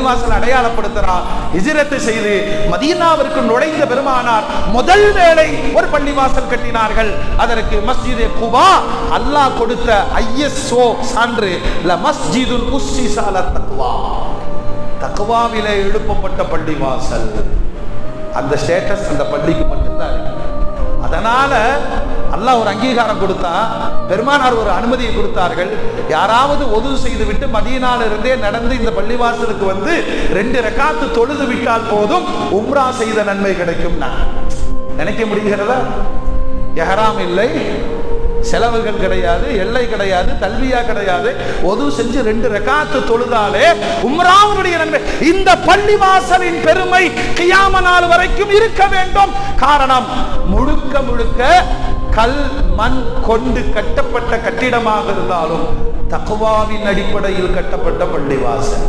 பள்ளிவாசல் அடையாளப்படுத்துறார். ஹிஜ்ரத் செய்து மதீனாவிற்கு நுழைந்த பெருமானார் முதல் வேளை ஒரு பள்ளிவாசல் கட்டினார்கள். அதற்கு மஸ்ஜிதே குபா அல்லாஹ் கொடுத்த ISO சான்று, ல மஸ்ஜிதுல் உஸ்ஸிஸ அலா தக்வா, தக்வாவிலே எழுப்பப்பட்ட பள்ளிவாசல். அந்த ஸ்டேட்டஸ் அந்த பள்ளிக்கு மட்டும்தான் இருக்கு. அதனால அல்லாஹ் ஒரு அங்கீகாரம் கொடுத்தா, பெருமானார் ஒரு அனுமதியை கொடுத்தார்கள். யாராவது ஒது செய்து விட்டு மதீனால இருந்தே நடந்து இந்த பள்ளிவாசலுக்கு வந்து 2 ரக்காத்து தொழுது விட்டால் போதும் உம்ரா செய்த நன்மை கிடைக்கும். நினைக்க முடிகிறதா? இஹ்ராம் இல்லை, செலவுகள் கிடையாது, எல்லை கிடையாது, தல்பியா கிடையாது, ஒது செஞ்சு 2 ரக்காத்து தொழுதாலே உம்ராவுடைய நன்மை. இந்த பள்ளிவாசலின் பெருமை கியாம நாள் வரைக்கும் இருக்க வேண்டும். காரணம், முழுக்க முழுக்க கல் மண் கொண்டு கட்டப்பட்ட கட்டிடமாக இருந்தாலும் தக்வாவின் அடிப்படையில் கட்டப்பட்ட பள்ளிவாசல்.